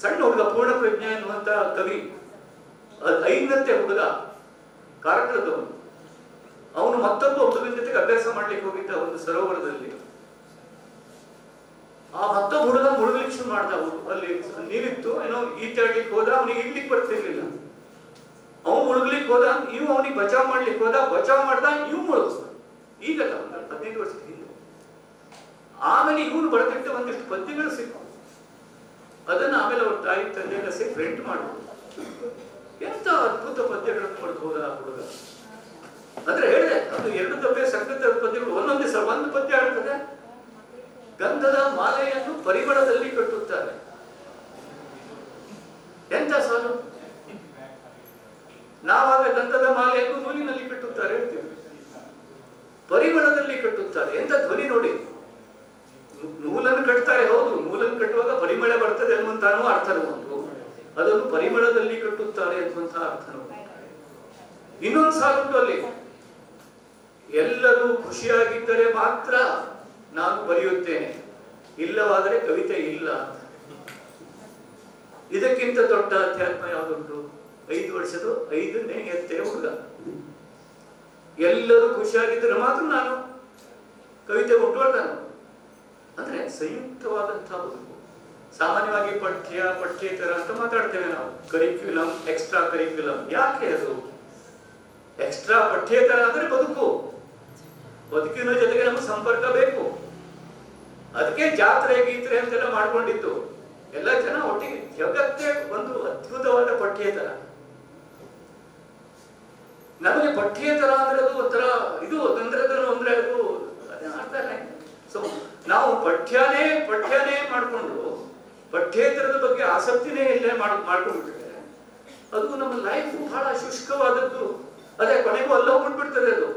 ಸಣ್ಣ ಹುಡುಗ ಪೂರ್ಣ ಪ್ರಜ್ಞೆ ಅನ್ನುವಂತ ಕವಿ, 5ನಂತೆ ಹುಡುಗ, ಕಾರ್ಕಳದವನು. ಅವನು ಮತ್ತೊಬ್ಬ ಹುಡುಗನ ಜೊತೆಗೆ ಅಭ್ಯಾಸ ಮಾಡ್ಲಿಕ್ಕೆ ಹೋಗಿದ್ದ ಒಂದು ಸರೋವರದಲ್ಲಿ. ಆ ಮತ್ತೊಬ್ಬ ಹುಡುಗ ಮುಳುಗಲಿಕ್ಕೆ ಶುರು ಮಾಡ್ದ. ಅಲ್ಲಿ ನೀರಿತ್ತು, ಏನೋ ಈತಾಡ್ಲಿಕ್ಕೆ ಹೋದ, ಅವನಿಗೆ ಇಡ್ಲಿಕ್ಕೆ ಬರ್ತಿರ್ಲಿಲ್ಲ. ಅವನು ಮುಳುಗ್ಲಿಕ್ಕೆ ಹೋದ, ಇವು ಅವನಿಗೆ ಬಚಾವ್ ಮಾಡ್ಲಿಕ್ಕೆ ಹೋದ, ಬಚಾವ್ ಮಾಡ್ದ, ಇವು ಮುಳುಗಿಸ್ದ. ಈಗಲ್ಲ, ಒಂದು 15 ವರ್ಷದ ಹಿಂದೆ. ಆಮೇಲೆ ಇವನು ಬರೆದಿಟ್ಟ ಒಂದಿಷ್ಟು ಪದ್ಯಗಳು ಸಿಕ್ಕು. ಅದನ್ನ ಆಮೇಲೆ ಅವ್ರ ತಾಯಿ ತಂದೆಲ್ಲ ಸೇರಿ ಪ್ರಿಂಟ್ ಮಾಡುವುದು. ಎಂತ ಅದ್ಭುತ ಪದ್ಯಗಳನ್ನು ಬರೆದು ಆ ಹುಡುಗ. ಅಂದ್ರೆ ಹೇಳಿದೆ, ಅದು 2 ದಬ್ಬೆ ಸಂಗತ ಪದ್ಯಗಳು, ಒಂದೊಂದೇ ಸಲ ಒಂದು ಪದ್ಯ ಹೇಳ್ತದೆ. ಗಂಧದ ಮಾಲೆಯನ್ನು ಪರಿಮಳದಲ್ಲಿ ಕಟ್ಟುತ್ತಾರೆ. ಎಂತ ಸಾಲು! ನಾವಾಗ ಗಂಧದ ಮಾಲೆಯನ್ನು ನೂಲಿನಲ್ಲಿ ಕಟ್ಟುತ್ತಾರೆ ಹೇಳ್ತೀವಿ, ಪರಿಮಳದಲ್ಲಿ ಕಟ್ಟುತ್ತಾರೆ. ಎಂತ ಧ್ವನಿ ನೋಡಿ! ನೂಲನ್ನು ಕಟ್ತಾರೆ, ಹೌದು, ನೂಲನ್ನು ಕಟ್ಟುವಾಗ ಪರಿಮಳ ಬರ್ತದೆ ಅನ್ನುವಂತಾನು ಅರ್ಥನೂ ಉಂಟು, ಅದನ್ನು ಪರಿಮಳದಲ್ಲಿ ಕಟ್ಟುತ್ತಾರೆ ಅನ್ನುವಂತಹ ಅರ್ಥನೂ ಉಂಟು. ಇನ್ನೊಂದು ಸಾಲುಂಟು ಅಲ್ಲಿ, ಎಲ್ಲರೂ ಖುಷಿಯಾಗಿದ್ದರೆ ಮಾತ್ರ ನಾನು ಬರೆಯುತ್ತೇನೆ, ಇಲ್ಲವಾದರೆ ಕವಿತೆ ಇಲ್ಲ. ಇದಕ್ಕಿಂತ ದೊಡ್ಡ ಅಧ್ಯಾತ್ಮ ಯಾವುದುಂಟು? 5 ವರ್ಷದ 5ನೇ ಎತ್ತೆ ಹುಡುಗ, ಎಲ್ಲರೂ ಖುಷಿಯಾಗಿದ್ದರೆ ಮಾತ್ರ ನಾನು ಕವಿತೆ ಹುಟ್ಟುವಂತಾನು. ಅಂದ್ರೆ ಸಂಯುಕ್ತವಾದಂತಹ ಬದುಕು. ಸಾಮಾನ್ಯವಾಗಿ ಪಠ್ಯೇತರ ಅಂತ ಮಾತಾಡ್ತೇವೆ ನಾವು, ಕರಿಕ್ಯುಲಮ್, ಎಕ್ಸ್ಟ್ರಾ ಕರಿಕ್ಯುಲಮ್. ಯಾಕೆ ಅದು ಎಕ್ಸ್ಟ್ರಾ? ಪಠ್ಯೇತರ ಅಂದ್ರೆ ಬದುಕು, ಬದುಕಿನ ಜೊತೆಗೆ ನಮಗೆ ಸಂಪರ್ಕ ಬೇಕು. ಅದಕ್ಕೆ ಜಾತ್ರೆ ಗೀತ್ರೆ ಅಂತೆಲ್ಲ ಮಾಡ್ಕೊಂಡಿತ್ತು. ಎಲ್ಲ ಜನ ಒಟ್ಟಿಗೆ, ಜಗತ್ತೇ ಒಂದು ಅದ್ಭುತವಾದ ಪಠ್ಯೇತರ. ನಮಗೆ ಪಠ್ಯೇತರ ಅಂದ್ರೆ ಅದು ಒಂಥರ ಇದು ಅಂದ್ರೆ ಅದು ಅದೇ ಮಾಡ್ತಾರೆ. ಸೊ ನಾವು ಪಠ್ಯನೇ ಮಾಡಿಕೊಂಡು ಪಠ್ಯೇತರದ ಬಗ್ಗೆ ಆಸಕ್ತಿನೇ ಇಲ್ಲೇ ಮಾಡ್ಕೊಂಡ್ಬಿಟ್ರೆ ಅದು ನಮ್ಮ ಲೈಫ್ ಬಹಳ ಶುಷ್ಕವಾದದ್ದು. ಅದೇ ಕೊನೆಗೂ ಅಲ್ಲಿ ಹೋಗ್ಬಿಟ್ಬಿಡ್ತದೆ. ಅದು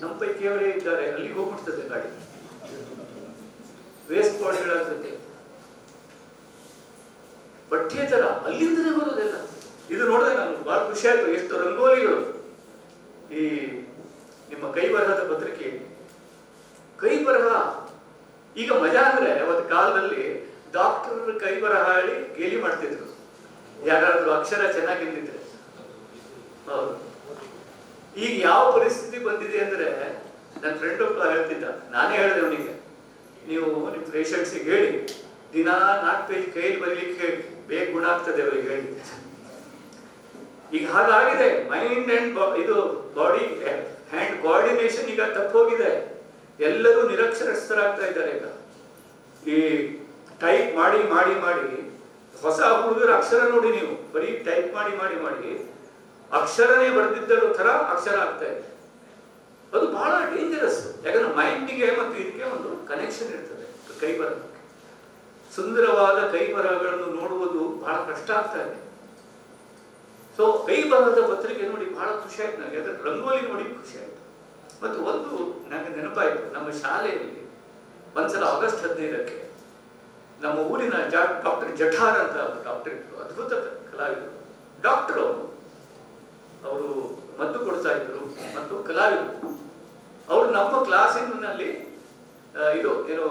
ನಮ್ಮ ಪೈಕಿಯವರೇ ಇದ್ದಾರೆ, ಅಲ್ಲಿಗೆ ಹೋಗ್ಬಿಡ್ತದೆ ಗಾಡಿ, ವೇಸ್ಟ್ ಬಾಡಿಗಳಾಗ್ತದೆ. ಪಠ್ಯೇತರ ಅಲ್ಲಿಂದಲೇ ಬರೋದೆಲ್ಲ. ಇದು ನೋಡಿದ್ರೆ ನಾನು ಬಹಳ ಖುಷಿ ಆಯ್ತು. ಎಷ್ಟು ರಂಗೋಲಿಗಳು ಈ ನಿಮ್ಮ ಕೈ ಬರಹದ ಪತ್ರಿಕೆ. ಕೈ ಬರಹ ಈಗ ಮಜಾ ಅಂದ್ರೆ, ಅವತ್ತು ಕಾಲದಲ್ಲಿ ಡಾಕ್ಟರ್ ಕೈ ಬರಹ ಹೇಳಿ ಗೇಲಿ ಮಾಡ್ತಿದ್ರು, ಯಾರಾದ್ರೂ ಅಕ್ಷರ ಚೆನ್ನಾಗಿದ್ದಿದ್ರೆ. ಹೌದು, ಈಗ ಯಾವ ಪರಿಸ್ಥಿತಿ ಬಂದಿದೆ ಅಂದ್ರೆ, ನನ್ನ ಫ್ರೆಂಡ್ ಒಬ್ಬ ಹೇಳ್ತಿದ್ದ, ನಾನೇ ಹೇಳಿದೆ ಅವನಿಗೆ, ನೀವು ನಿಮ್ ಪೇಷಂಟ್ಸಿಗೆ ಹೇಳಿ ದಿನಾ 4 ಪೇಜ್ ಕೈಯಲ್ಲಿ ಬರೀಲಿಕ್ಕೆ ಹೇಳಿ, ಬೇಗ ಗುಣ ಆಗ್ತದೆ ಅವರಿಗೆ ಹೇಳಿ. ಈಗ ಹಾಗಾಗಿದೆ. ಮೈಂಡ್ ಅಂಡ್ ಇದು ಬಾಡಿ ಹ್ಯಾಂಡ್ ಕೋಆರ್ಡಿನೇಷನ್ ಈಗ ತಪ್ಪೋಗಿದೆ. ಎಲ್ಲರೂ ನಿರಕ್ಷರಸ್ಥರಾಗ್ತಾ ಇದ್ದಾರೆ. ಈಗ ಈ ಟೈಪ್ ಮಾಡಿ ಮಾಡಿ ಮಾಡಿ ಹೊಸ ಹುಡುಗರ ಅಕ್ಷರ ನೋಡಿ ನೀವು, ಬರೀ ಟೈಪ್ ಮಾಡಿ ಮಾಡಿ ಮಾಡಿ ಅಕ್ಷರನೇ ಬರೆದಿದ್ದರು ತರ ಅಕ್ಷರ ಆಗ್ತಾ ಇದೆ. ಅದು ಬಹಳ ಡೇಂಜರಸ್. ಯಾಕಂದ್ರೆ ಮೈಂಡಿಗೆ ಮತ್ತು ಇದಕ್ಕೆ ಒಂದು ಕನೆಕ್ಷನ್ ಇರ್ತದೆ. ಕೈ ಬರಹಕ್ಕೆ ಸುಂದರವಾದ ಕೈ ಬರಹಗಳನ್ನು ನೋಡುವುದು ಬಹಳ ಕಷ್ಟ ಆಗ್ತಾ ಇದೆ. ಸೊ ಕೈ ಬರಹದ ಪತ್ರಿಕೆ ನೋಡಿ ಬಹಳ ಖುಷಿ ಆಯ್ತು ನನಗೆ. ಅದರ ರಂಗೋಲಿ ನೋಡಿ ಖುಷಿ ಆಯ್ತು. ಮತ್ತು ಒಂದು ನನಗೆ ನೆನಪಾಯಿತು, ನಮ್ಮ ಶಾಲೆಯಲ್ಲಿ ಒಂದ್ಸಲ ಆಗಸ್ಟ್ 15ಕ್ಕೆ ನಮ್ಮ ಊರಿನ ಡಾಕ್ಟರ್ ಜಠಾರ್ ಅಂತ ಡಾಕ್ಟರ್ ಇದ್ರು, ಅದ್ಭುತ ಕಲಾವಿದರು. ಡಾಕ್ಟರ್ ಅವರು ಮದ್ದು ಕೊಡ್ತಾ ಇದ್ರು ಮತ್ತು ಕಲಾವಿದರು. ಅವರು ನಮ್ಮ ಕ್ಲಾಸಿನಲ್ಲಿ ಇದು ಏನೋ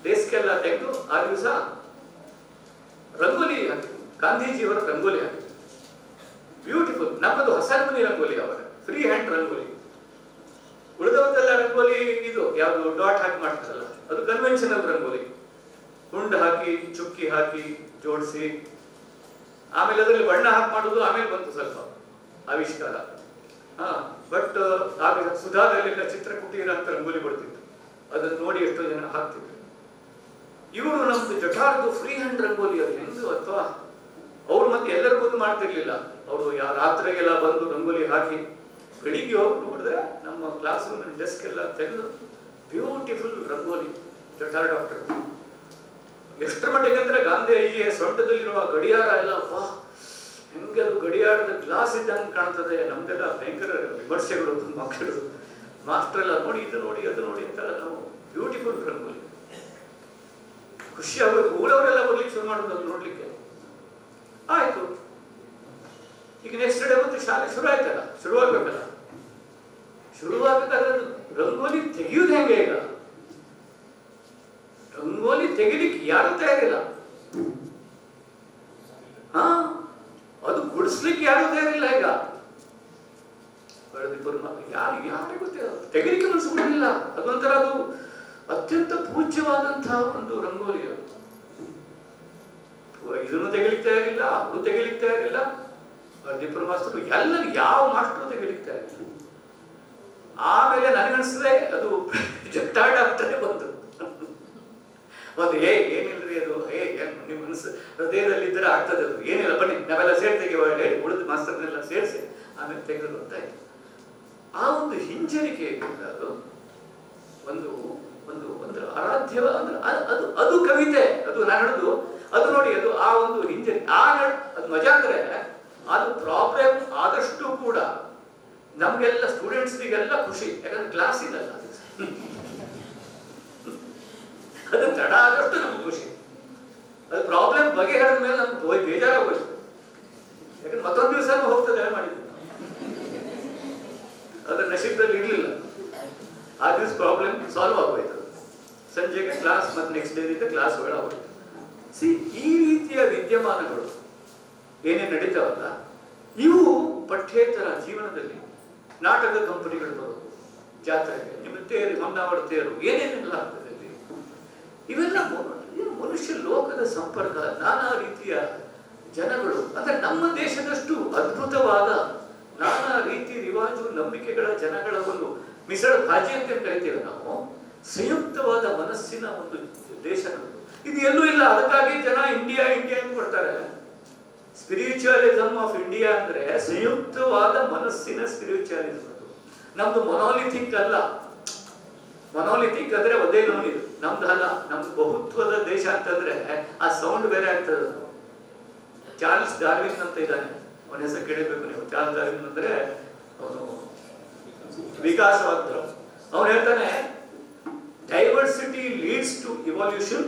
ಡೆಸ್ಕೆಲ್ಲ ತೆಗೆದು ಆ ದಿವಸ ರಂಗೋಲಿ ಹಾಕಿದ್ರು, ಗಾಂಧೀಜಿಯವರ ರಂಗೋಲಿ ಹಾಕಿದ್ರು. ಬ್ಯೂಟಿಫುಲ್. ನಮ್ಮದು ಹೊಸಮನಿ ರಂಗೋಲಿ, ಅವರ ಫ್ರೀ ಹ್ಯಾಂಡ್ ರಂಗೋಲಿ. ಉಳಿದವರೆಲ್ಲ ರಂಗೋಲಿ ಇದು ಯಾವುದು ಡಾಟ್ ಹಾಕಿ ಮಾಡ್ತಾರಲ್ಲ, ಅದು ಕನ್ವೆನ್ಷನಲ್ ರಂಗೋಲಿ. ಗುಂಡು ಹಾಕಿ ಚುಕ್ಕಿ ಹಾಕಿ ಜೋಡಿಸಿ ಆಮೇಲೆ ಅದರಲ್ಲಿ ಬಣ್ಣ ಹಾಕಿ ಮಾಡೋದು ಆಮೇಲೆ ಬಂತು ಸ್ವಲ್ಪ ಆವಿಷ್ಕಾರ. ಬಟ್ ಆಗ ಸುಧಾದಲ್ಲೆಲ್ಲ ಚಿತ್ರಕುಟೀರ ಅಂತ ರಂಗೋಲಿ ಬರ್ತಿತ್ತು, ಅದನ್ನು ನೋಡಿ ಎಷ್ಟೋ ಜನ ಹಾಕ್ತಿದ್ರು. ಇವರು ನಮ್ದು ಜಠಾರ್ದು ಫ್ರೀ ಹ್ಯಾಂಡ್ ರಂಗೋಲಿ. ಅದು ಹೆಂಗು ಅಥವಾ ಅವ್ರು ಮತ್ತೆ ಎಲ್ಲರ ಬಂದು ಮಾಡ್ತಿರ್ಲಿಲ್ಲ. ಅವರು ರಾತ್ರಿಗೆಲ್ಲ ಬಂದು ರಂಗೋಲಿ ಹಾಕಿ ಬೆಳಿಗ್ಗೆ ಹೋಗಿ ನೋಡಿದ್ರೆ ನಮ್ಮ ಕ್ಲಾಸ್ ರೂಮ್ ಡೆಸ್ಕ್ ಎಲ್ಲ ತೆಗೆದು ಬ್ಯೂಟಿಫುಲ್ ರಂಗೋಲಿ ಜಠಾರ್ ಡಾಕ್ಟರ್. ಎಷ್ಟರ ಮಟ್ಟಿಗೆ ಅಂದ್ರೆ ಗಾಂಧಿಯ ಸೊಂಟದಲ್ಲಿರುವ ಗಡಿಯಾರ ಎಲ್ಲ ವಾ ಹೆಂಗೆ ಅದು ಗಡಿಯಾರದ ಗ್ಲಾಸ್ ಇದ್ದಂಗೆ ಕಾಣ್ತದೆ. ನಮ್ದೆಲ್ಲ ಭಯಂಕರ ವಿಮರ್ಶೆಗಳು ಮಕ್ಕಳು ಮಾಸ್ಟರ್ ಎಲ್ಲ ನೋಡಿ ಇದು ನೋಡಿ ಅದು ನೋಡಿ ಅಂತೆಲ್ಲ ನಾವು ಬ್ಯೂಟಿಫುಲ್ ರಂಗೋಲಿ. ಖುಷಿ ಆಗೋದು. ಊರವರೆಲ್ಲ ಬರ್ಲಿಕ್ಕೆ ಶುರು ಮಾಡೋದು ನೋಡ್ಲಿಕ್ಕೆ. ಆಯ್ತು, ಈಗ ನೆಕ್ಸ್ಟ್ ಡೇ ಮತ್ತೆ ಶಾಲೆ ಶುರು ಆಯ್ತಲ್ಲ, ಶುರುವಾಗ್ಬೇಕಲ್ಲ. ಶುರುವಾಗಬೇಕಾದ್ರೆ ರಂಗೋಲಿ ತೆಗೆಯುವುದು ಹೆಂಗೆ? ಈಗ ರಂಗೋಲಿ ತೆಗಿಲಿಕ್ಕೆ ಯಾರು ತಯಾರಿಲ್ಲ. ಯಾರು ತಯಾರಿಲ್ಲ ಈಗ. ಯಾರಿಗೆ ಗೊತ್ತೇ ತೆಗಿಲಿಕ್ಕೆ ಮನಸ್ಸು ಬಿಡಲಿಲ್ಲ. ಅದೊಂಥರ ಅದು ಅತ್ಯಂತ ಪೂಜ್ಯವಾದಂತಹ ಒಂದು ರಂಗೋಲಿ. ಅದು ಇದನ್ನು ತೆಗಿಲಿಕ್ಕೆ ತಯಾರಿಲ್ಲ, ಅವರು ತೆಗಿಲಿಕ್ಕೆ ತಯಾರಿಲ್ಲ, ದೀಪರ ಮಾಸ್ತರು ಎಲ್ಲರೂ ಯಾವ ಮಾಸ್ಟರು ತೆಗಿಲಿಕ್ಕೆ ತಯಾರಿಲ್ಲ. ಆಮೇಲೆ ನನಗನ್ಸಿದ್ರೆ ಅದು ಜಟ್ಟಾಡ ಆಗ್ತಾನೆ ಬಂತು. ಒಂದು ಏನಿಲ್ರಿ ಅದು ನಿಮ್ಮ ಮನಸ್ಸು ಹೃದಯದಲ್ಲಿ ಇದ್ರೆ ಆಗ್ತದೆ, ಅದು ಏನಿಲ್ಲ ಬನ್ನಿ ನಾವೆಲ್ಲ ಸೇರಿ ತೆಗೆಯುವ ಹೇಳಿ ಉಳಿದ ಮಾಸ್ತರ್ನೆಲ್ಲ ಸೇರಿಸಿ ಆಮೇಲೆ ತೆಗೆದು ಅಂತ ಇತ್ತು. ಆ ಒಂದು ಹಿಂಜರಿಕೆ ಅದು ಒಂದು ಒಂದು ಒಂದು ಆರಾಧ್ಯ ಅಂದ್ರೆ ಅದು ಅದು ಕವಿತೆ. ಅದು ನಾನು ಹೇಳುದು ಅದು ನೋಡಿ, ಅದು ಆ ಒಂದು ಹಿಂಜರಿಕೆ ಅದು ಮಜಾ. ಅಂದ್ರೆ ಅದು ಪ್ರಾಬ್ಲಮ್ ಆದಷ್ಟು ಕೂಡ ನಮ್ಗೆಲ್ಲ ಸ್ಟೂಡೆಂಟ್ಸ್ಗೆಲ್ಲ ಖುಷಿ, ಯಾಕಂದ್ರೆ ಕ್ಲಾಸ್ ಇದಲ್ಲ ಅದು ತಡ ಆದಷ್ಟು ನಮ್ಗೆ ಖುಷಿ. ಅದು ಪ್ರಾಬ್ಲಮ್ ಬಗೆಹರಿದ ಮೇಲೆ ನಮ್ಗೆ ಬೇಜಾರಾಗೋಯ್ತು, ಯಾಕಂದ್ರೆ ಮತ್ತೊಂದು ದಿವಸ ಹೋಗ್ತದೆ ಮಾಡಿದ್ವಿ, ಅದ್ರ ನಶೀಬದಲ್ಲಿ ಇರ್ಲಿಲ್ಲ. ಆ ದಿವಸ ಪ್ರಾಬ್ಲಮ್ ಸಾಲ್ವ್ ಆಗೋಯ್ತು. ಸಂಜೆಗೆ ಕ್ಲಾಸ್ ಮತ್ತೆ ನೆಕ್ಸ್ಟ್ ಡೇ ಕ್ಲಾಸ್ ಒಳಗೋಯ್ತು. ಈ ರೀತಿಯ ವಿದ್ಯಮಾನಗಳು ಏನೇನು ನಡೀತಾವಲ್ಲ, ಇವು ಪಠ್ಯೇತರ ಜೀವನದಲ್ಲಿ ನಾಟಕ ಕಂಪನಿಗಳು ಬರೋದು, ಜಾತ್ರೆಗೆ ನಿಮ್ಮ ತೇರು, ಹೊನ್ನಾವರ ತೇರು, ಏನೇನೆಲ್ಲ ಆಗ್ತದೆ ಇವೆಲ್ಲ ಮನುಷ್ಯ ಲೋಕದ ಸಂಪರ್ಕ. ನಾನಾ ರೀತಿಯ ಜನಗಳು, ಅಂದ್ರೆ ನಮ್ಮ ದೇಶದಷ್ಟು ಅದ್ಭುತವಾದ ನಾನಾ ರೀತಿ ರಿವಾಜು ನಂಬಿಕೆಗಳ ಜನಗಳ ಒಂದು ಮಿಸಳ ಭಾಜಿ ಅಂತ ಕರಿತೇವೆ ನಾವು. ಸಂಯುಕ್ತವಾದ ಮನಸ್ಸಿನ ಒಂದು ದೇಶ ನಮ್ಮದು. ಇದು ಎಲ್ಲೂ ಇಲ್ಲ. ಅದಕ್ಕಾಗಿ ಜನ ಇಂಡಿಯಾ ಇಂಡಿಯಾ ಅಂತ ಕೊಡ್ತಾರೆ. ಸ್ಪಿರಿಚುವಲಿಸಮ್ ಆಫ್ ಇಂಡಿಯಾ ಅಂದ್ರೆ ಸಂಯುಕ್ತವಾದ ಮನಸ್ಸಿನ ಸ್ಪಿರಿಚುವಲಿಸಮ್. ಅದು ನಮ್ದು ಮೊನೋಲಿಥಿಕ್ ಅಲ್ಲ. ಮೊನೋಲಿಥಿಕ್ ಅಂದ್ರೆ ಒಂದೇ ನೋಡಿದು, ನಮ್ದು ಅಲ್ಲ. ನಮ್ದು ಬಹುತ್ವದ ದೇಶ ಅಂತಂದ್ರೆ ಆ ಸೌಂಡ್ ಬೇರೆ ಆಗ್ತದೆ. ಚಾರ್ಲ್ಸ್ ಡಾರ್ವಿನ್ ಅಂತ ಇದ್ದಾನೆ, ಅವನ ಹೆಸರು ಕೇಳಬೇಕು ನೀವು. ಚಾರ್ಲ್ಸ್ ಡಾರ್ವಿನ್ ಅಂದ್ರೆ ಅವನು ವಿಕಾಸವಾದ್ರು. ಅವನು ಹೇಳ್ತಾನೆ, diversity leads to evolution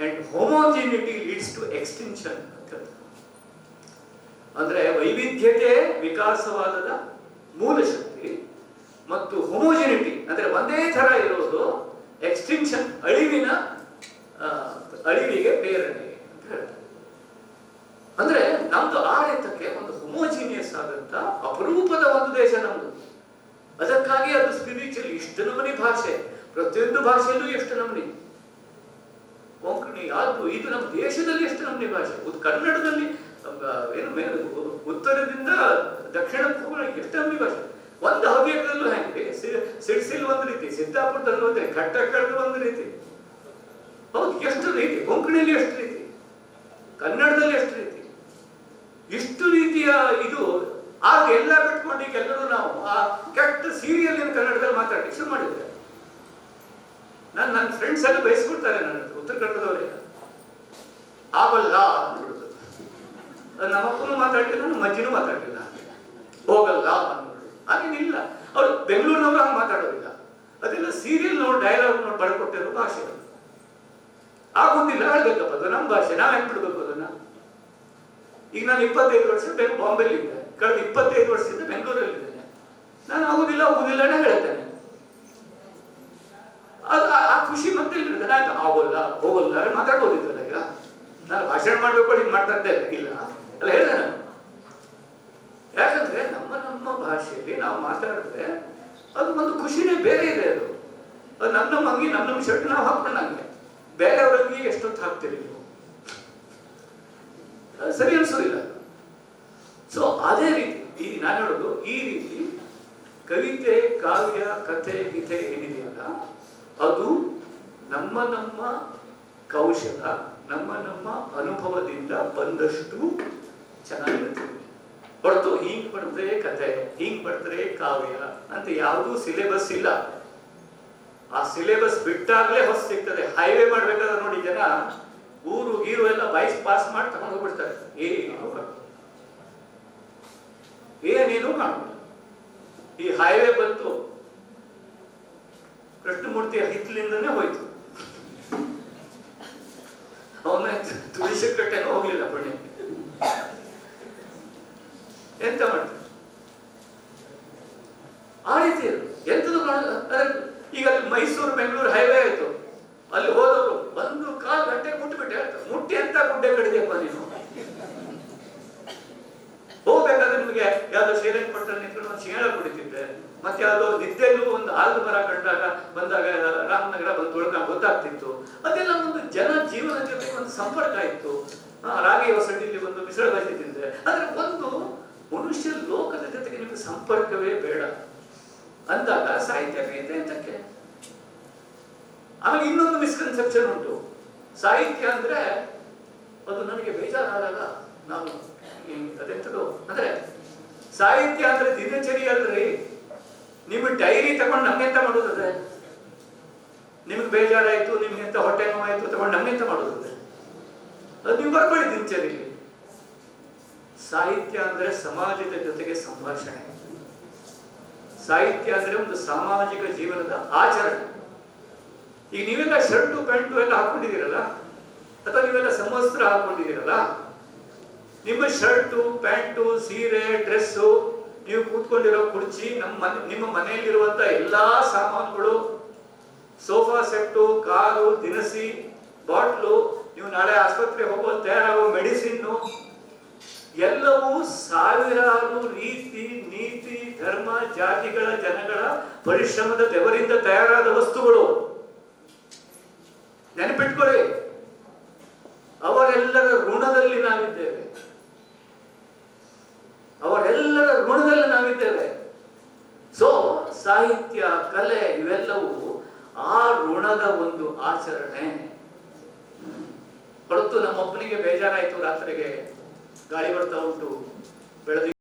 and homogeneity leads to extinction ಅಂತ. ಅಂದ್ರೆ ವೈವಿಧ್ಯತೆ ವಿಕಾಸವಾದದ ಮೂಲ ಶಕ್ತಿ, ಮತ್ತು ಹೋಮೋಜಿನಿಟಿ ಅಂದ್ರೆ ಒಂದೇ ತರ ಇರೋದು ಎಕ್ಸ್ಟಿಂಕ್ಷನ್ ಅಳಿವಿಗೆ ಪ್ರೇರಣೆ ಅಂತ ಹೇಳ್ತಾರೆ. ಅಂದ್ರೆ ನಮ್ದು ಆಡಳಿತಕ್ಕೆ ಒಂದು ಹೋಮೋಜಿನಿಯಸ್ ಆದಂತ ಅಪರೂಪದ ಒಂದು ದೇಶ ನಮ್ದು. ಅದಕ್ಕಾಗಿ ಅದು ಸ್ಪಿರಿಚುವಲ್ ಇಷ್ಟು ನಮೂನಿ ಭಾಷೆ, ಪ್ರತಿಯೊಂದು ಭಾಷೆಯಲ್ಲೂ ಎಷ್ಟು ನಮೂನಿ ಕೊಂಕಣಿ, ಅದು ಇದು ನಮ್ಮ ದೇಶದಲ್ಲಿ ಎಷ್ಟು ನಮೂನಿ ಭಾಷೆ. ಕನ್ನಡದಲ್ಲಿ ಏನು ಉತ್ತರದಿಂದ ದಕ್ಷಿಣಕ್ಕೆ ಹೋಗೋಣ ಎಷ್ಟು ನಮೂನಿ ಭಾಷೆ. ಒಂದು ಹವ್ಯಕದಲ್ಲೂ ಹೆಂಗೆ ಸಿಡ್ಸಿಲ್ ಒಂದು ರೀತಿ, ಸಿದ್ದಾಪುರದಲ್ಲಿ ಒಂದು ರೀತಿ, ಕಟ್ಟಕಳದ ಒಂದು ರೀತಿ. ಹೌದು, ಎಷ್ಟು ರೀತಿ. ಕೊಂಕಣಿಯಲ್ಲಿ ಎಷ್ಟು ರೀತಿ, ಕನ್ನಡದಲ್ಲಿ ಎಷ್ಟು ರೀತಿ, ಇಷ್ಟು ರೀತಿಯ ಇದು. ಆಗ ಎಲ್ಲ ಬಿಟ್ಕೊಂಡು ಈಗ ಎಲ್ಲರೂ ನಾವು ಆ ಕೆಟ್ಟ ಸೀರಿಯಲ್ ಕನ್ನಡದಲ್ಲಿ ಮಾತಾಡಿ ಶುರು ಮಾಡಿದ್ರೆ ನನ್ನ ಫ್ರೆಂಡ್ಸ್ ಎಲ್ಲ ಬಯಸ್ಕೊಡ್ತಾರೆ ನನ್ನ ಉತ್ತರ ಕನ್ನಡದವರೇ. ಆವಲ್ಲ ಅಂದ್ಬಿಡುದು. ನಮ್ಮಪ್ಪನೂ ಮಾತಾಡ್ತಿಲ್ಲ, ನಮ್ಮ ಅಜ್ಜಿನೂ ಮಾತಾಡ್ತಿಲ್ಲ. ಹೋಗಲ್ಲ ಅಂದ್ಬಿಡುದು. ಹಾಗೇನಿಲ್ಲ, ಅವ್ರು ಬೆಂಗಳೂರಿನವರು ಹಂಗೆ ಮಾತಾಡೋದಿಲ್ಲ. ಅದೆಲ್ಲ ಸೀರಿಯಲ್ ನೋಡಿ ಡೈಲಾಗ್ ನೋಡಿ ಬರ್ಕೊಟ್ಟಿರೋ ಭಾಷೆ. ಆಗೋದಿಲ್ಲ, ಹೇಳ್ಬೇಕಪ್ಪ ಅದು ನಮ್ಮ ಭಾಷೆ, ನಾವ್ ಹೆಂಗ್ ಬಿಡ್ಬೇಕು ಅದನ್ನ. ಈಗ ನಾನು 25 ವರ್ಷ ಬಾಂಬೆಲಿ ಇದ್ದೆ, ಕಳೆದ 25 ವರ್ಷದಿಂದ ಬೆಂಗಳೂರಲ್ಲಿ ಇದ್ದೇನೆ. ನಾನು ಆಗುದಿಲ್ಲ ಹೇಳ್ತೇನೆ. ಆ ಖುಷಿ ಮತ್ತೆ ಇಲ್ಲಿರ್ತದೆ. ಆಯ್ತು, ಆಗೋಲ್ಲ ಹೋಗಲ್ಲ ಮಾತಾಡ್ಬೋದಿತ್ತಲ್ಲ. ಈಗ ನಾನು ಭಾಷಣ ಮಾಡ್ಬೇಕು ಹಿಂಗೆ ಮಾಡ್ತಾ ಇಲ್ಲ ಅಲ್ಲ ಹೇಳಿದೆ ನಾನು. ಯಾಕಂದ್ರೆ ನಮ್ಮ ಭಾಷೆಯಲ್ಲಿ ನಾವು ಮಾತಾಡಿದ್ರೆ ಅದು ಒಂದು ಖುಷಿನೇ ಬೇರೆ ಇದೆ. ಅದು ನಮ್ಮ ಅಂಗಿ ನಮ್ಮ ಶರ್ಟ್ ನಾವು ಹಾಕೊಂಡಂಗೆ, ಬೇರೆಯವರಂಗಿ ಎಷ್ಟೊತ್ತು ಹಾಕ್ತೀರಿ ನೀವು, ಸರಿ ಅನ್ಸೋದಿಲ್ಲ. ಸೊ ಅದೇ ರೀತಿ ಈ ನಾನು ಹೇಳೋದು, ಈ ರೀತಿ ಕವಿತೆ, ಕಾವ್ಯ, ಕಥೆ, ಗೀತೆ ಏನಿದೆಯಲ್ಲ, ಅದು ನಮ್ಮ ಕೌಶಲ, ನಮ್ಮ ಅನುಭವದಿಂದ ಬಂದಷ್ಟು ಚೆನ್ನಾಗಿರ್ತದೆ. ಹೊರತು ಹಿಂಗ್ ಬರ್ತದೆ ಕತೆ, ಹಿಂಗ್ ಬರ್ತದೆ ಕಾವ್ಯ ಅಂತ ಯಾವುದೂ ಸಿಲೆಬಸ್ ಇಲ್ಲ. ಆ ಸಿಲೆಬಸ್ ಬಿಟ್ಟಾಗ್ಲೇ ಹೊಸ ಸಿಗ್ತದೆ. ಹೈವೇ ಮಾಡ್ಬೇಕಾದ್ರೆ ನೋಡಿ ಜನ ಊರು ಗೀರು ಎಲ್ಲ ಬೈಸ್ ಪಾಸ್ ಮಾಡಿ ತಗೊಂಡು ಹೋಗ್ಬಿಡ್ತಾರೆ. ಏನೇನು ಕಾಣುವುದು. ಈ ಹೈವೇ ಬಂತು, ಕೃಷ್ಣಮೂರ್ತಿಯ ಹಿತ್ಲಿಂದನೇ ಹೋಯ್ತು. ಅವನ ತುಳಸಿ ಕಟ್ಟೆನೂ ಹೋಗ್ಲಿಲ್ಲ ಪುಣ್ಯ. ಎಂತ ಮಾಡ್ತಾರೆ ಆ ರೀತಿ ಎಂತದು ಈಗ ಅಲ್ಲಿ ಮೈಸೂರು ಬೆಂಗಳೂರು ಹೈವೇ ಆಯ್ತು. ಅಲ್ಲಿ ಹೋದವರು 1.25 ಗಂಟೆ ಮುಟ್ಟಿಬಿಟ್ಟೆ. ಮುಟ್ಟಿ ಎಂತ ಗುಡ್ಡೆ ಕಡಿದೆಪ್ಪ ನೀನು, ಹೋಗ ಶ್ರೀರಂಗಪಟ್ಟಣ ನಿಂತ್ಕೊಂಡು ಒಂದು ಶಿಂಗಳ ಕುಡಿತಿದ್ದೆ. ಮತ್ತೆ ಯಾವುದೋ ನಿದ್ದೆಲ್ಲೂ ಒಂದು ಆಲದ ಮರ ಕಂಡಾಗ ಬಂದಾಗ ರಾಮನಗರ ಬಂದು ತೊಳ್ಕ ಗೊತ್ತಾಗ್ತಿತ್ತು. ಅದೆಲ್ಲ ಒಂದು ಜನ ಜೀವನ ಜೊತೆಗೆ ಒಂದು ಸಂಪರ್ಕ ಇತ್ತು. ರಾಗಿ ಹೊಸಡಿಯಲ್ಲಿ ಒಂದು ಮಿಶ್ರ ಭಾಷೆ ತಿಂದೆ. ಆದ್ರೆ ಒಂದು ಮನುಷ್ಯ ಲೋಕದ ಜೊತೆಗೆ ನಿಮಗೆ ಸಂಪರ್ಕವೇ ಬೇಡ ಅಂದಾಗ ಸಾಹಿತ್ಯ ಇದೆ ಅಂತಕ್ಕೆ. ಆಮೇಲೆ ಇನ್ನೊಂದು ಮಿಸ್ಕನ್ಸೆಪ್ಷನ್ ಉಂಟು. ಸಾಹಿತ್ಯ ಅಂದ್ರೆ ಅದು ನನಗೆ ಬೇಜಾರಾದಾಗ ನಾವು ಅದೆಂತದ್ದು ಅಂದ್ರೆ ಸಾಹಿತ್ಯ ಅಂದ್ರೆ ದಿನಚರಿ ಅಲ್ರಿ. ನಿಮ್ಮ ಡೈರಿ ತಗೊಂಡು ನಮ್ಗೆಂತ ಮಾಡೋದದೆ? ನಿಮ್ಗೆ ಬೇಜಾರಾಯ್ತು, ನಿಮ್ಗೆ ಎಂತ ಹೊಟ್ಟೆ ನೋವಾಯ್ತು ತಗೊಂಡು ನಮ್ಗೆಂತ ಮಾಡೋದದೆ? ಅದು ನೀವು ಬರ್ಕೊಳ್ಳಿ ದಿನಚರಿಯಲ್ಲಿ. ಸಾಹಿತ್ಯ ಅಂದ್ರೆ ಸಮಾಜದ ಜೊತೆಗೆ ಸಂಭಾಷಣೆ. ಸಾಹಿತ್ಯ ಅಂದ್ರೆ ಒಂದು ಸಾಮಾಜಿಕ ಜೀವನದ ಆಚರಣೆ. ಈಗ ನೀವೆಲ್ಲ ಶರ್ಟು ಪ್ಯಾಂಟು ಎಲ್ಲ ಹಾಕೊಂಡಿದ್ದೀರಲ್ಲ, ಅಥವಾ ನೀವೆಲ್ಲ ಸಮವಸ್ತ್ರ ಹಾಕೊಂಡಿದ್ದೀರಲ್ಲ, ನಿಮ್ಮ ಶರ್ಟು ಪ್ಯಾಂಟು ಸೀರೆ ಡ್ರೆಸ್ಸು, ನೀವು ಕೂತ್ಕೊಂಡಿರೋ ಕುರ್ಚಿ, ನಿಮ್ಮ ಮನೆಯಲ್ಲಿರುವಂತ ಎಲ್ಲಾ ಸಾಮಾನುಗಳು, ಸೋಫಾ ಸೆಟ್ಟು, ಕಾರು, ದಿನಸಿ, ಬಾಟ್ಲು, ನೀವು ನಾಳೆ ಆಸ್ಪತ್ರೆ ಹೋಗೋ ತಯಾರಾಗೋ ಮೆಡಿಸಿನ್ನು, ಎಲ್ಲವೂ ಸಾವಿರಾರು ರೀತಿ ನೀತಿ ಧರ್ಮ ಜಾತಿಗಳ ಜನಗಳ ಪರಿಶ್ರಮದ ಬೆವರಿಂದ ತಯಾರಾದ ವಸ್ತುಗಳು. ನೆನಪಿಟ್ಕೊಳ್ಳಿ, ಅವರೆಲ್ಲರ ಋಣದಲ್ಲಿ ನಾವಿದ್ದೇವೆ. ಅವರೆಲ್ಲರ ಋಣದಲ್ಲಿ ನಾವಿದ್ದೇವೆ. ಸೊ ಸಾಹಿತ್ಯ, ಕಲೆ ಇವೆಲ್ಲವೂ ಆ ಋಣದ ಒಂದು ಆಚರಣೆ. ಹೊರತು ನಮ್ಮೊಬ್ಬನಿಗೆ ಬೇಜಾರಾಯ್ತು, ರಾತ್ರಿಗೆ ಗಾಳಿ ಬರ್ತಾ ಉಂಟು, ಬೆಳೆದಿ